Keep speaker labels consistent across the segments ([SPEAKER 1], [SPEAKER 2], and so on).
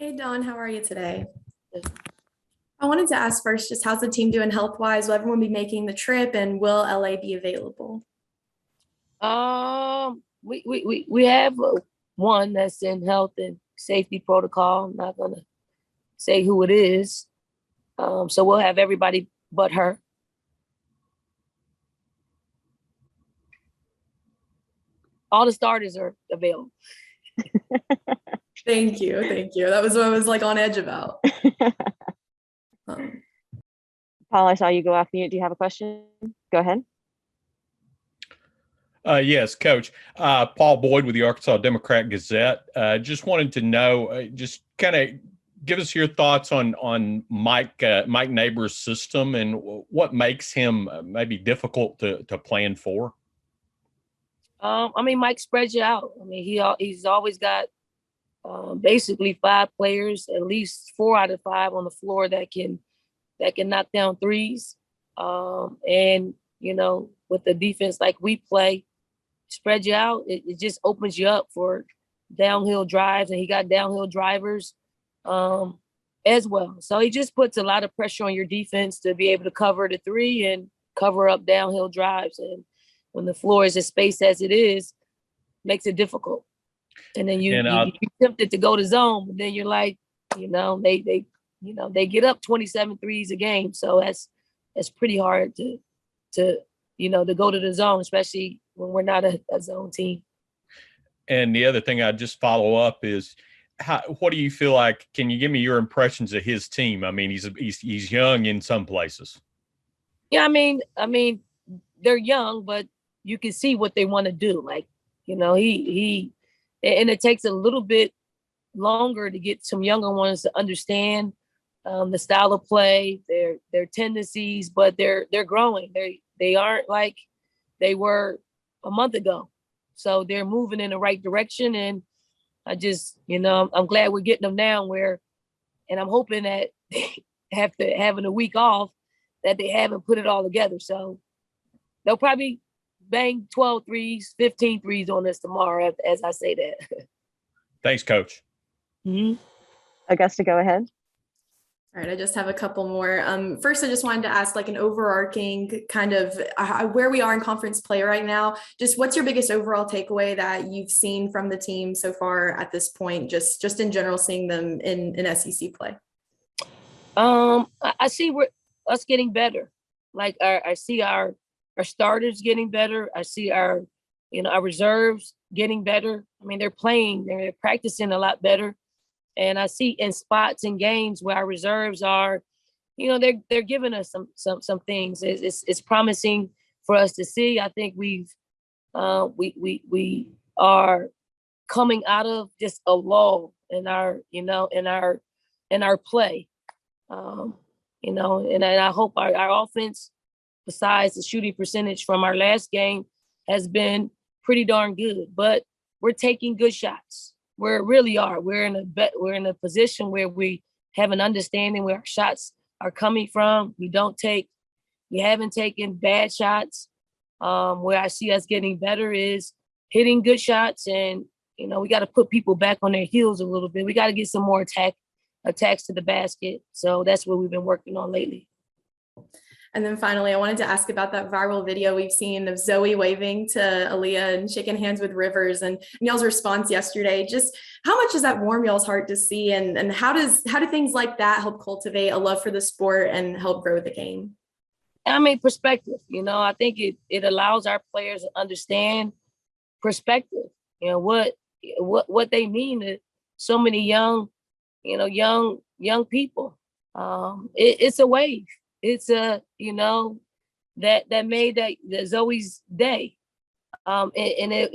[SPEAKER 1] Hey Dawn, how are you today? I wanted to ask first, just how's the team doing health-wise? Will everyone be making the trip and will LA be available?
[SPEAKER 2] We have one that's in health and safety protocol. I'm not gonna say who it is. So we'll have everybody but her. All the starters are available.
[SPEAKER 1] Thank you, thank you. That was what I was like on edge about. Um,
[SPEAKER 3] Paul, I saw you go off mute. Do you have a question? Go ahead.
[SPEAKER 4] Yes, Coach. Paul Boyd with the Arkansas Democrat Gazette. Just wanted to know, just kind of give us your thoughts on Mike Neighbors' system and what makes him maybe difficult to plan for.
[SPEAKER 2] Mike spreads you out. He's always got basically five players, at least 4 out of 5 on the floor that can knock down threes. And with the defense like we play, spread you out. It just opens you up for downhill drives, and he got downhill drivers as well. So he just puts a lot of pressure on your defense to be able to cover the three and cover up downhill drives. And when the floor is as spaced as it is, makes it difficult. And then you're tempted to go to zone, but then you're like, they get up 27 threes a game. So that's pretty hard to go to the zone, especially when we're not a zone team.
[SPEAKER 4] And the other thing I'd just follow up is, what do you feel like? Can you give me your impressions of his team? I mean, he's young in some places.
[SPEAKER 2] Yeah, I mean, they're young, but you can see what they want to do. Like, he and it takes a little bit longer to get some younger ones to understand the style of play, their tendencies, but they're growing. They aren't like they were a month ago. So they're moving in the right direction. And I just, I'm glad we're getting them now and I'm hoping that after having a week off, that they haven't put it all together. So they'll probably bang 12 threes, 15 threes on us tomorrow, as I say that.
[SPEAKER 4] Thanks, Coach.
[SPEAKER 2] Mm-hmm.
[SPEAKER 3] Augusta, go ahead.
[SPEAKER 1] all right, I just have a couple more. First, I just wanted to ask like an overarching kind of where we are in conference play right now. Just what's your biggest overall takeaway that you've seen from the team so far at this point, just in general, seeing them in SEC play?
[SPEAKER 2] I see us getting better. Like I see our starters getting better. I see our reserves getting better. I mean, they're practicing a lot better. And I see in spots and games where our reserves are, they're giving us some things. It's promising for us to see. I think we are coming out of just a lull in our play. And I hope our offense, besides the shooting percentage from our last game, has been pretty darn good. But we're taking good shots. We really are. We're in a position where we have an understanding where our shots are coming from. We haven't taken bad shots. Where I see us getting better is hitting good shots, and we got to put people back on their heels a little bit. We got to get some more attacks to the basket. So that's what we've been working on lately.
[SPEAKER 1] And then finally, I wanted to ask about that viral video we've seen of Zoe waving to Aaliyah and shaking hands with Rivers, and y'all's response yesterday. Just how much does that warm y'all's heart to see, and how do things like that help cultivate a love for the sport and help grow the game?
[SPEAKER 2] I mean, perspective. I think it allows our players to understand perspective. What they mean to so many young people. It's a wave. It's that made that Zoe's day.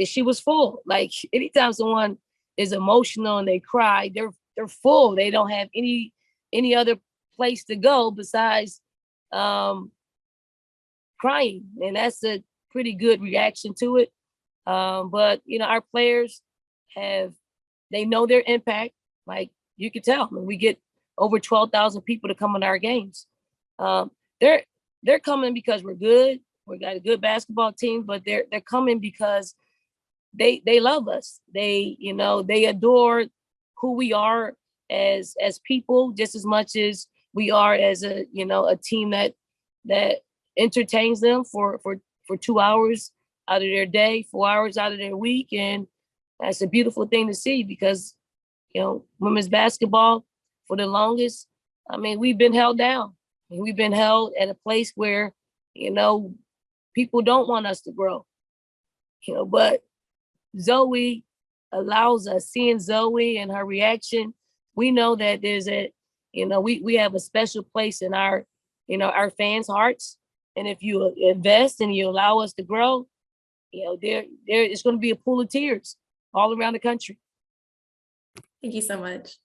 [SPEAKER 2] She was full. Like anytime someone is emotional and they cry, they're full. They don't have any other place to go besides crying. And that's a pretty good reaction to it. But our players they know their impact. Like you can tell when we get over 12,000 people to come on our games. They're coming because we're good. We got a good basketball team, but they're coming because they love us. They adore who we are as people just as much as we are as a a team that entertains them for 2 hours out of their day, 4 hours out of their week. And that's a beautiful thing to see because, women's basketball for the longest, I mean, we've been held down. We've been held at a place where, people don't want us to grow, but Zoe allows us, seeing Zoe and her reaction, we know that there's we have a special place in our fans' hearts. And if you invest and you allow us to grow, there it's going to be a pool of tears all around the country.
[SPEAKER 1] Thank you so much.